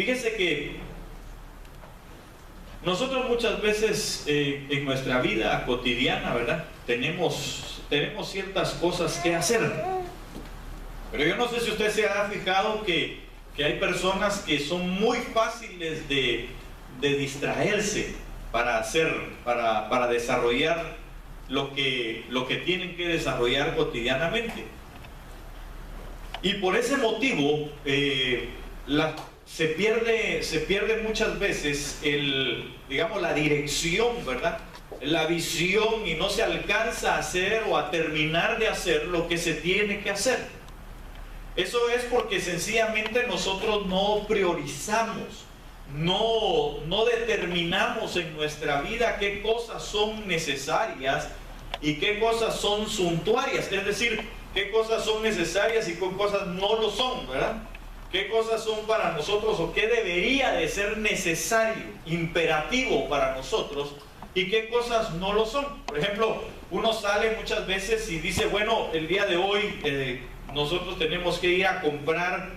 Fíjese que nosotros muchas veces en nuestra vida cotidiana, ¿verdad? Tenemos ciertas cosas que hacer. Pero yo no sé si usted se ha fijado que hay personas que son muy fáciles de distraerse para desarrollar lo que tienen que desarrollar cotidianamente. Y por ese motivo se pierde muchas veces la dirección, ¿verdad? La visión, y no se alcanza a hacer o a terminar de hacer lo que se tiene que hacer. Eso es porque sencillamente nosotros no priorizamos, no determinamos en nuestra vida qué cosas son necesarias y qué cosas son suntuarias, es decir, qué cosas son necesarias y qué cosas no lo son, ¿verdad? Qué cosas son para nosotros o qué debería de ser necesario, imperativo para nosotros, y qué cosas no lo son. Por ejemplo, uno sale muchas veces y dice, bueno, el día de hoy nosotros tenemos que ir a comprar,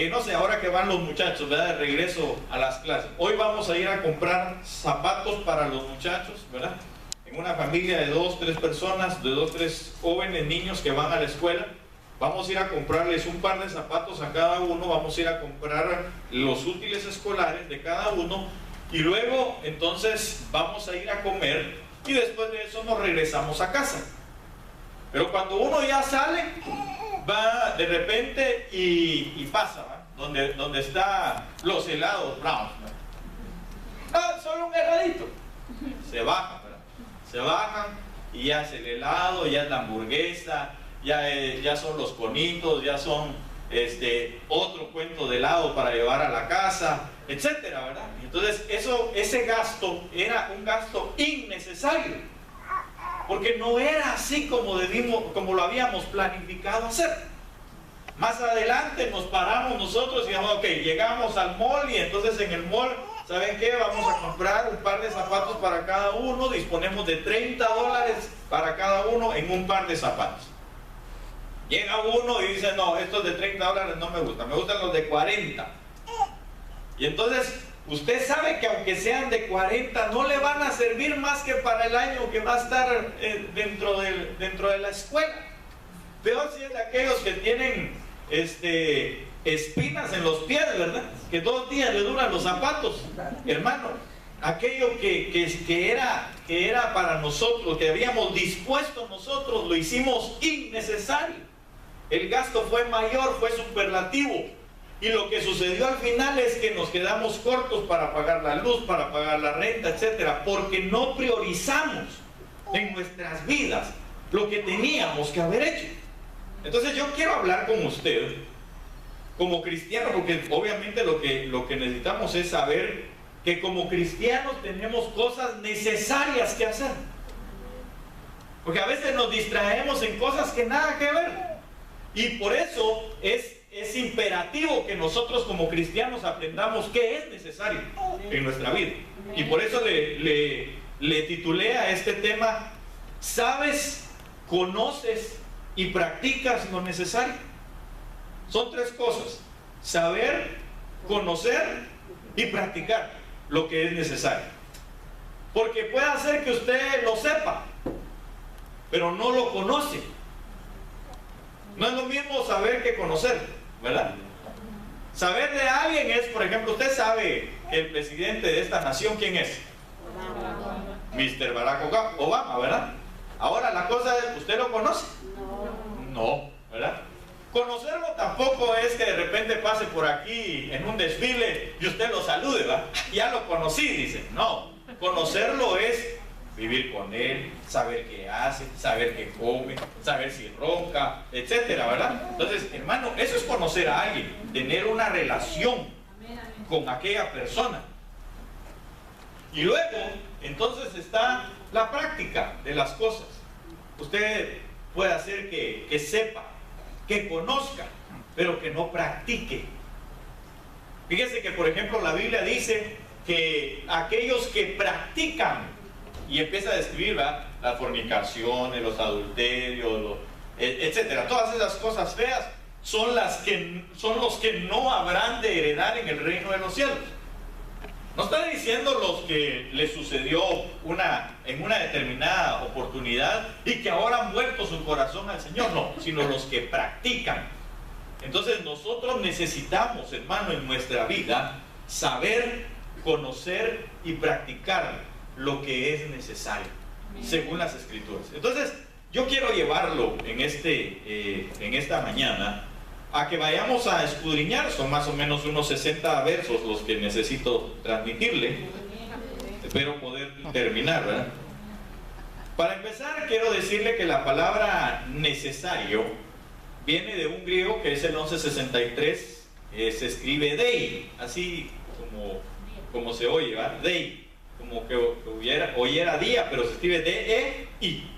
no sé, ahora que van los muchachos, ¿verdad?, de regreso a las clases. Hoy vamos a ir a comprar zapatos para los muchachos, ¿verdad? En una familia de 2, 3 personas, de 2, 3 jóvenes niños que van a la escuela, vamos a ir a comprarles un par de zapatos a cada uno, vamos a ir a comprar los útiles escolares de cada uno, y luego entonces vamos a ir a comer, y después de eso nos regresamos a casa. Pero cuando uno ya sale, va de repente y pasa, ¿va? Donde están los helados Browns, solo un heladito. Se bajan, ¿verdad? Se bajan y ya es el helado, ya es la hamburguesa, ya son los conitos, ya son otro cuento de helado para llevar a la casa, etcétera, ¿verdad? Entonces ese gasto era un gasto innecesario, porque no era así como lo habíamos planificado hacer. Más adelante nos paramos nosotros y dijimos, ok, llegamos al mall, y entonces en el mall, ¿saben qué? Vamos a comprar un par de zapatos para cada uno, disponemos de $30 para cada uno en un par de zapatos. Llega uno y dice, no, estos de $30 no me gustan, me gustan los de 40. Y entonces usted sabe que aunque sean de 40, no le van a servir más que para el año que va a estar dentro de la escuela. Peor si es de aquellos que tienen espinas en los pies, ¿verdad? Que 2 días le duran los zapatos, hermano. Aquello que era para nosotros, que habíamos dispuesto nosotros, lo hicimos innecesario. El gasto fue mayor, fue superlativo. Y lo que sucedió al final es que nos quedamos cortos para pagar la luz, para pagar la renta, etcétera, porque no priorizamos en nuestras vidas lo que teníamos que haber hecho. Entonces yo quiero hablar con usted como cristiano, porque obviamente lo que necesitamos es saber que como cristianos tenemos cosas necesarias que hacer, porque a veces nos distraemos en cosas que nada que ver, y por eso es imperativo que nosotros como cristianos aprendamos qué es necesario en nuestra vida. Y por eso le titulé a este tema, ¿sabes, conoces y practicas lo necesario? Son 3 cosas: saber, conocer y practicar lo que es necesario. Porque puede ser que usted lo sepa, pero no lo conoce. No es lo mismo saber que conocer, ¿verdad? Saber de alguien es, por ejemplo, usted sabe que el presidente de esta nación, ¿quién es? Mr. Barack Obama, ¿verdad? Ahora la cosa es, ¿usted lo conoce? No, ¿verdad? Conocerlo tampoco es que de repente pase por aquí en un desfile y usted lo salude, ¿verdad? Ya lo conocí, dice. No, conocerlo es vivir con él, saber qué hace, saber qué come, saber si ronca, etcétera, ¿verdad? Entonces, hermano, eso es conocer a alguien, tener una relación con aquella persona. Y luego, entonces está la práctica de las cosas. Usted puede hacer que sepa, que conozca, pero que no practique. Fíjese que, por ejemplo, la Biblia dice que aquellos que practican, y empieza a describir, ¿verdad?, las fornicaciones, los adulterios, etcétera, todas esas cosas feas, son los que no habrán de heredar en el reino de los cielos. No está diciendo los que les sucedió en una determinada oportunidad y que ahora han vuelto su corazón al Señor, no, sino los que practican. Entonces nosotros necesitamos, hermano, en nuestra vida, saber, conocer y practicar lo que es necesario, según las Escrituras. Entonces, yo quiero llevarlo en esta mañana a que vayamos a escudriñar. Son más o menos unos 60 versos los que necesito transmitirle. Espero poder terminar, ¿verdad? Para empezar, quiero decirle que la palabra necesario viene de un griego que es el 1163, se escribe dei, así como se oye, ¿verdad? Dei, como que oyera día, pero se escribe D-E-I.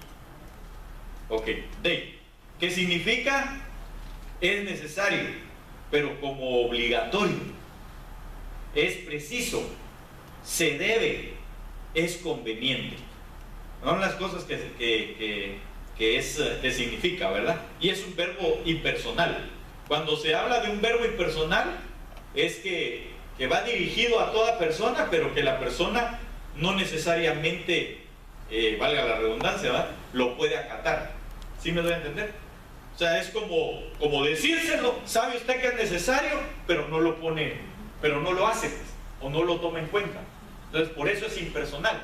Ok, dei, que significa es necesario, pero como obligatorio, es preciso, se debe, es conveniente. Son las cosas que significa, ¿verdad? Y es un verbo impersonal. Cuando se habla de un verbo impersonal, es que va dirigido a toda persona, pero que la persona no necesariamente, valga la redundancia, ¿verdad?, lo puede acatar. ¿Sí me doy a entender? O sea, es como decírselo, sabe usted que es necesario, pero no lo pone, pero no lo hace, o no lo toma en cuenta. Entonces, por eso es impersonal.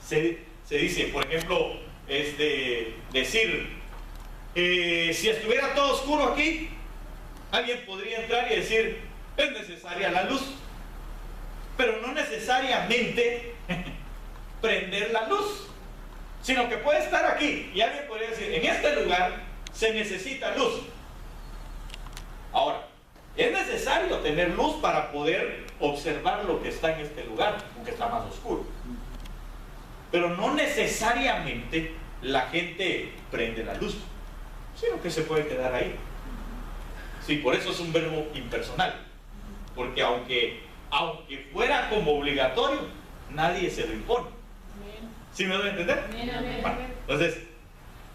Se dice, por ejemplo, decir, si estuviera todo oscuro aquí, alguien podría entrar y decir, es necesaria la luz, pero no necesariamente prender la luz, sino que puede estar aquí y alguien podría decir, en este lugar se necesita luz. Ahora, es necesario tener luz para poder observar lo que está en este lugar, aunque está más oscuro. Pero no necesariamente la gente prende la luz, sino que se puede quedar ahí. Sí, por eso es un verbo impersonal. Porque aunque fuera como obligatorio, nadie se lo impone. ¿Sí me doy a entender? Bueno, entonces,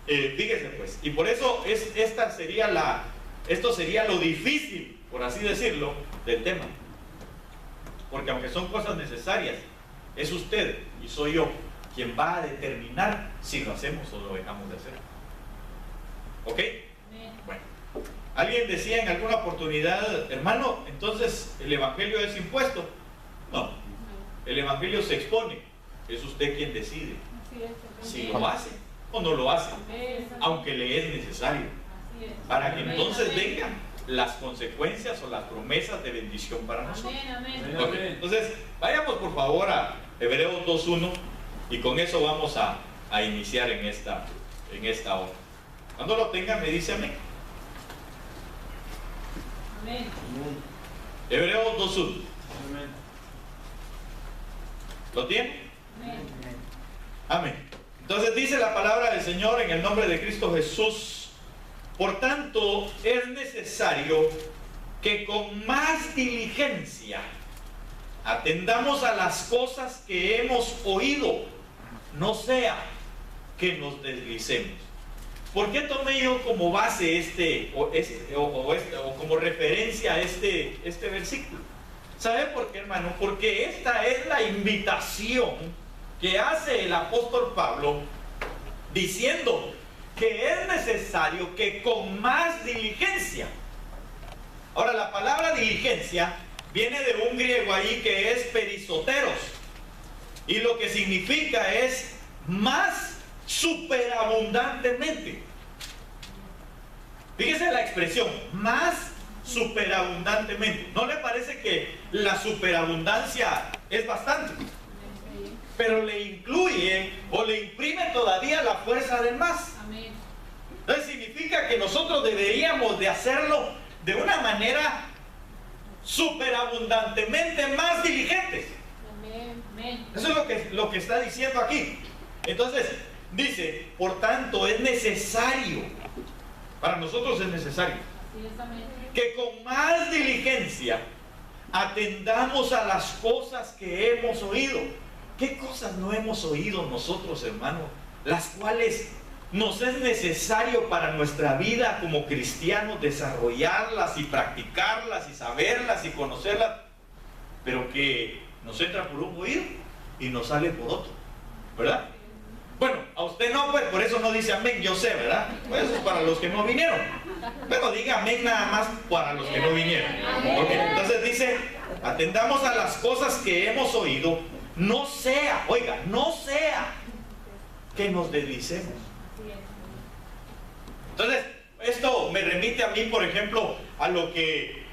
fíjese pues, y por eso esto sería lo difícil, por así decirlo, del tema. Porque aunque son cosas necesarias, es usted y soy yo quien va a determinar si lo hacemos o lo dejamos de hacer. ¿Ok? Bueno, alguien decía en alguna oportunidad, hermano, entonces el evangelio es impuesto. No, el evangelio se expone, es usted quien decide si lo hace o no lo hace, aunque le es necesario, para que entonces vengan las consecuencias o las promesas de bendición para nosotros. Okay. Entonces, vayamos por favor a Hebreos 2.1 y con eso vamos a iniciar en esta hora. Cuando lo tengan me dice amén. Amén. Hebreos 2.1. ¿Lo tiene? Amén. Amén. Entonces dice la palabra del Señor en el nombre de Cristo Jesús: por tanto es necesario que con más diligencia atendamos a las cosas que hemos oído, no sea que nos deslicemos. ¿Por qué tomé yo como base o como referencia este versículo? ¿Sabe por qué, hermano? Porque esta es la invitación que hace el apóstol Pablo, diciendo que es necesario que con más diligencia. Ahora, la palabra diligencia viene de un griego ahí que es perisoteros, y lo que significa es más superabundantemente. Fíjese la expresión, más superabundantemente. ¿No le parece que la superabundancia es bastante? Pero le incluye o le imprime todavía la fuerza del más. Amén. Entonces significa que nosotros deberíamos de hacerlo de una manera superabundantemente más diligentes. Amén. Eso es lo que está diciendo aquí. Entonces dice, por tanto es necesario, para nosotros es necesario, que con más diligencia atendamos a las cosas que hemos oído. ¿Qué cosas no hemos oído nosotros, hermanos? Las cuales nos es necesario para nuestra vida como cristianos desarrollarlas y practicarlas y saberlas y conocerlas, pero que nos entra por un oído y nos sale por otro, ¿verdad? Bueno, a usted no, pues por eso no dice amén, yo sé, ¿verdad? Pues eso es para los que no vinieron, pero diga amén nada más para los que no vinieron. Okay, entonces dice, atendamos a las cosas que hemos oído, no sea, oiga, no sea que nos deslicemos. Entonces, esto me remite a mí, por ejemplo, a lo que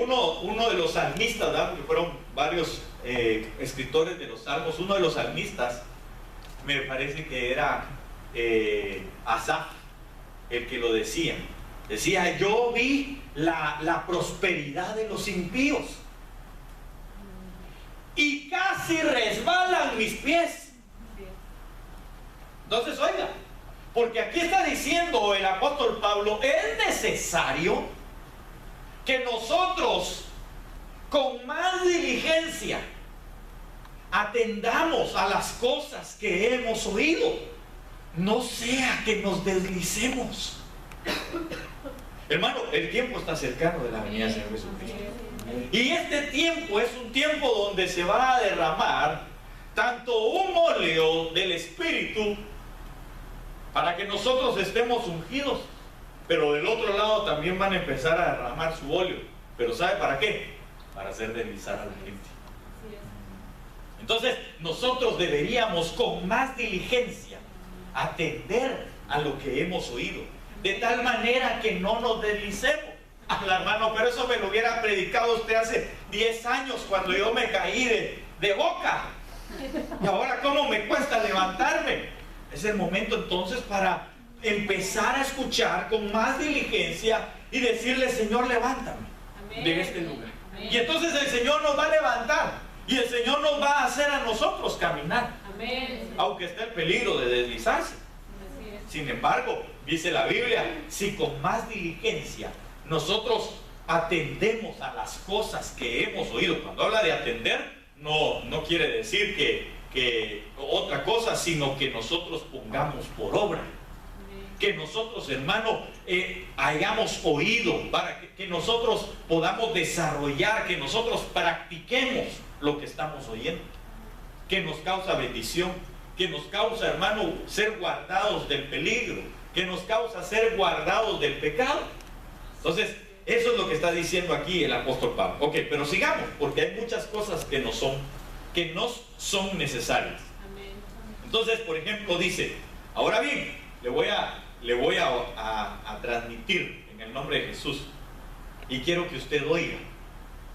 uno de los salmistas, ¿verdad? Porque fueron varios escritores de los salmos, uno de los salmistas, me parece que era Asaf, el que lo decía. Decía, yo vi la prosperidad de los impíos y casi resbalan mis pies. Entonces, oiga, porque aquí está diciendo el apóstol Pablo, es necesario que nosotros con más diligencia atendamos a las cosas que hemos oído, no sea que nos deslicemos. Hermano, el tiempo está cercano de la venida del Señor Jesucristo. Y este tiempo es un tiempo donde se va a derramar tanto un óleo del Espíritu para que nosotros estemos ungidos, pero del otro lado también van a empezar a derramar su óleo. ¿Pero sabe para qué? Para hacer deslizar a la gente. Entonces nosotros deberíamos con más diligencia atender a lo que hemos oído, de tal manera que no nos deslicemos. Hermano, pero eso me lo hubiera predicado usted hace 10 años cuando yo me caí de boca. Y ahora cómo me cuesta levantarme. Es el momento entonces para empezar a escuchar con más diligencia y decirle, Señor, levántame de este lugar. Y entonces el Señor nos va a levantar y el Señor nos va a hacer a nosotros caminar, aunque esté el peligro de deslizarse. Sin embargo, dice la Biblia, si con más diligencia nosotros atendemos a las cosas que hemos oído. Cuando habla de atender, no quiere decir que otra cosa, sino que nosotros pongamos por obra, que nosotros, hermano, hayamos oído, para que nosotros podamos desarrollar, que nosotros practiquemos lo que estamos oyendo, que nos causa bendición, que nos causa, hermano, ser guardados del peligro, que nos causa ser guardados del pecado. Entonces, eso es lo que está diciendo aquí el apóstol Pablo. Ok, pero sigamos, porque hay muchas cosas que no son necesarias. Entonces, por ejemplo, dice, ahora bien, le voy a transmitir en el nombre de Jesús, y quiero que usted oiga,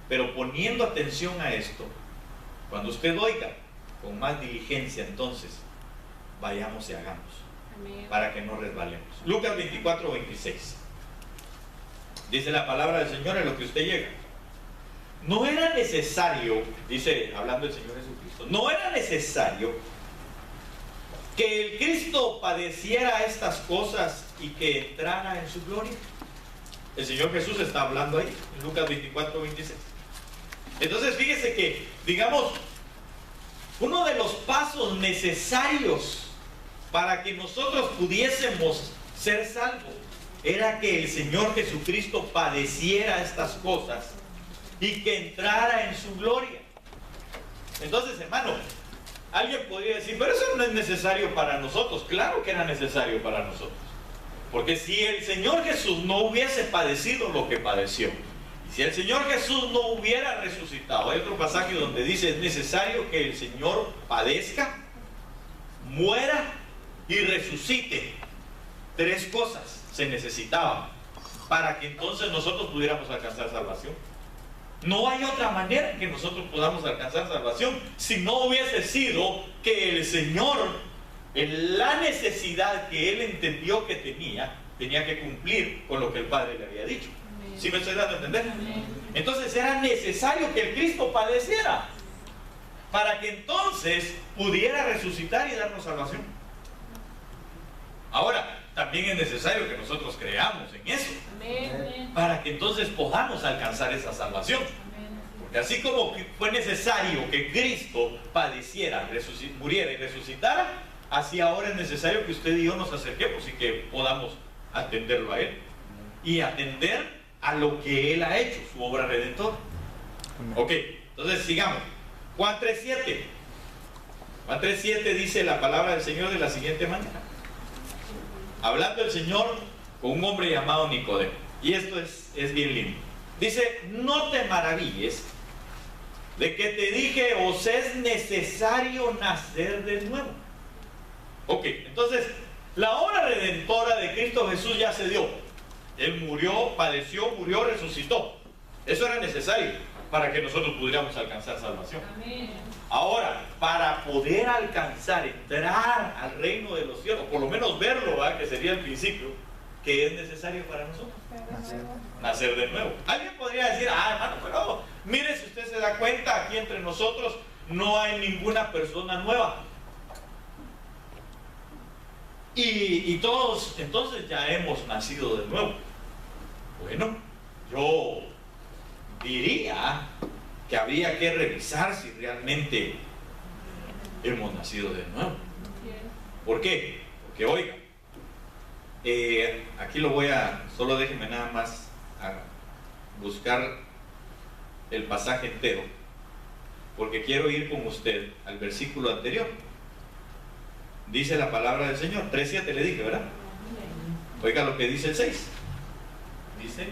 pero poniendo atención a esto, cuando usted oiga con más diligencia, entonces vayamos y hagamos. Amén. Para que no resbalemos. Lucas 24:26 dice la palabra del Señor en lo que usted llega. No era necesario, dice, hablando el Señor Jesucristo, no era necesario que el Cristo padeciera estas cosas y que entrara en su gloria. El Señor Jesús está hablando ahí, en Lucas 24:26. Entonces fíjese que, digamos, uno de los pasos necesarios para que nosotros pudiésemos ser salvos era que el Señor Jesucristo padeciera estas cosas y que entrara en su gloria. Entonces, hermano, alguien podría decir, pero eso no es necesario para nosotros. Claro que era necesario para nosotros, porque si el Señor Jesús no hubiese padecido lo que padeció, y si el Señor Jesús no hubiera resucitado, hay otro pasaje donde dice, es necesario que el Señor padezca, muera y resucite. 3 cosas se necesitaban para que entonces nosotros pudiéramos alcanzar salvación. No hay otra manera que nosotros podamos alcanzar salvación si no hubiese sido que el Señor, en la necesidad que Él entendió que tenía que cumplir con lo que el Padre le había dicho. ¿Sí me estoy dando a entender? Entonces era necesario que el Cristo padeciera para que entonces pudiera resucitar y darnos salvación. Ahora, también es necesario que nosotros creamos en eso, para que entonces podamos alcanzar esa salvación. Porque así como fue necesario que Cristo padeciera, muriera y resucitara, así ahora es necesario que usted y yo nos acerquemos y que podamos atenderlo a Él y atender a lo que Él ha hecho, su obra redentora. Ok, entonces sigamos. Juan 3:7. Juan 3:7 dice la palabra del Señor de la siguiente manera. Hablando el Señor con un hombre llamado Nicodemo. Y esto es bien lindo. Dice, no te maravilles de que te dije, os es necesario nacer de nuevo. Ok, entonces, la obra redentora de Cristo Jesús ya se dio. Él murió, padeció, murió, resucitó. Eso era necesario para que nosotros pudiéramos alcanzar salvación. Amén. Ahora, para poder alcanzar, entrar al reino de los cielos, por lo menos verlo, ¿verdad? Que sería el principio, ¿qué es necesario para nosotros? Nacer de nuevo. Alguien podría decir, hermano, pero mire, si usted se da cuenta, aquí entre nosotros no hay ninguna persona nueva. Y todos entonces ya hemos nacido de nuevo. Bueno, yo diría que habría que revisar si realmente hemos nacido de nuevo. ¿Por qué? Porque oiga, aquí lo voy a, solo déjeme nada más a buscar el pasaje entero, porque quiero ir con usted al versículo anterior. Dice la palabra del Señor, 3:7 le dije, ¿verdad? Oiga lo que dice el 6. Dice,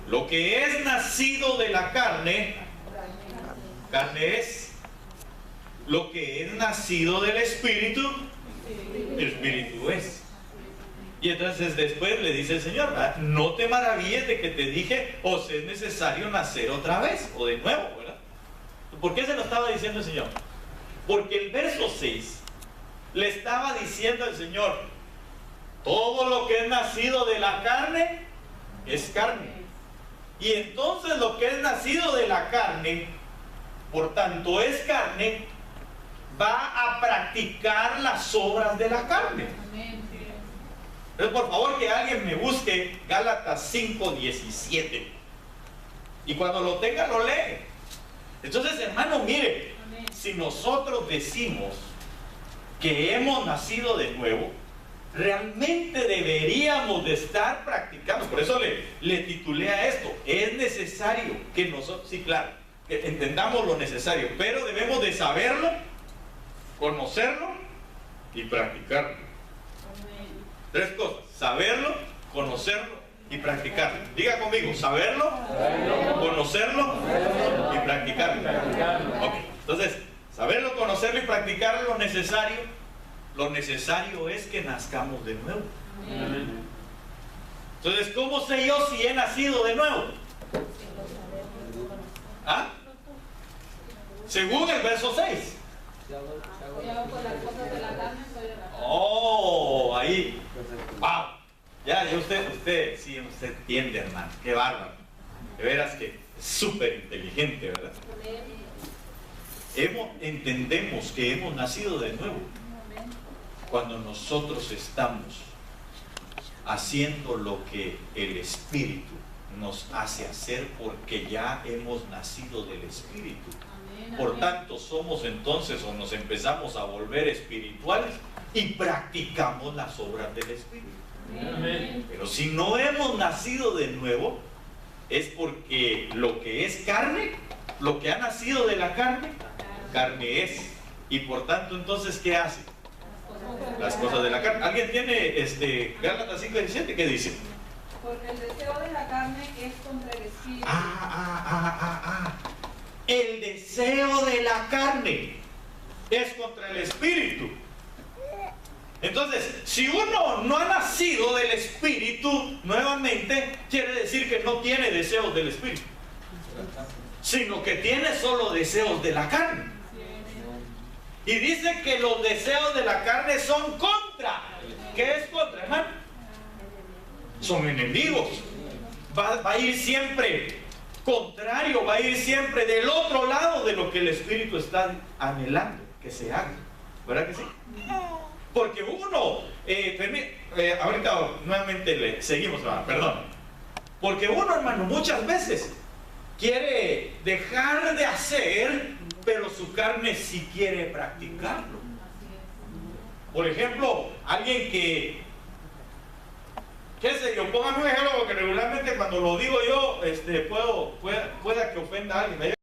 lo que es nacido de la carne, carne es. Lo que es nacido del Espíritu, Espíritu es. Y entonces después le dice el Señor, ¿verdad? No te maravilles de que te dije, os es necesario nacer otra vez, o de nuevo, ¿verdad? ¿Por qué se lo estaba diciendo el Señor? Porque el verso 6 le estaba diciendo al Señor, todo lo que es nacido de la carne, es carne. Y entonces lo que es nacido de la carne, por tanto es carne, va a practicar las obras de la carne. Entonces, por favor, que alguien me busque Gálatas 5:17. Y cuando lo tenga, lo lee. Entonces, hermano, mire, si nosotros decimos que hemos nacido de nuevo, realmente deberíamos de estar practicando. Por eso le titulé a esto. Es necesario que nosotros, sí, claro, que entendamos lo necesario, pero debemos de saberlo, conocerlo y practicarlo. Tres cosas: saberlo, conocerlo y practicarlo. Diga conmigo: saberlo, conocerlo y practicarlo. Ok, entonces, saberlo, conocerlo y practicar lo necesario es que nazcamos de nuevo. Entonces, ¿cómo sé yo si he nacido de nuevo? ¿Ah? Según el verso 6. Oh, ahí. Wow. Ya usted entiende, hermano. Qué bárbaro. De veras que es súper inteligente, ¿verdad? Entendemos que hemos nacido de nuevo cuando nosotros estamos haciendo lo que el Espíritu nos hace hacer, porque ya hemos nacido del Espíritu. Por tanto, somos entonces, o nos empezamos a volver espirituales y practicamos las obras del Espíritu. Pero si no hemos nacido de nuevo, es porque lo que es carne, lo que ha nacido de la carne, carne es. Y por tanto, entonces, ¿qué hace? Las cosas de la carne. ¿Alguien tiene Gálatas 5:17? ¿Qué dice? Porque el deseo de la carne es contra el Espíritu. El deseo de la carne es contra el Espíritu. Entonces, si uno no ha nacido del Espíritu nuevamente, quiere decir que no tiene deseos del Espíritu, sino que tiene solo deseos de la carne. Y dice que los deseos de la carne son contra. ¿Qué es contra, hermano? Son enemigos. Va a ir siempre contrario, va a ir siempre del otro lado de lo que el Espíritu está anhelando que se haga. ¿Verdad que sí? Porque uno, ahorita nuevamente seguimos, perdón. Porque uno, hermano, muchas veces quiere dejar de hacer, pero su carne sí quiere practicarlo. Por ejemplo, alguien que, qué sé yo, póngame un ejemplo porque regularmente cuando lo digo yo, pueda que ofenda a alguien.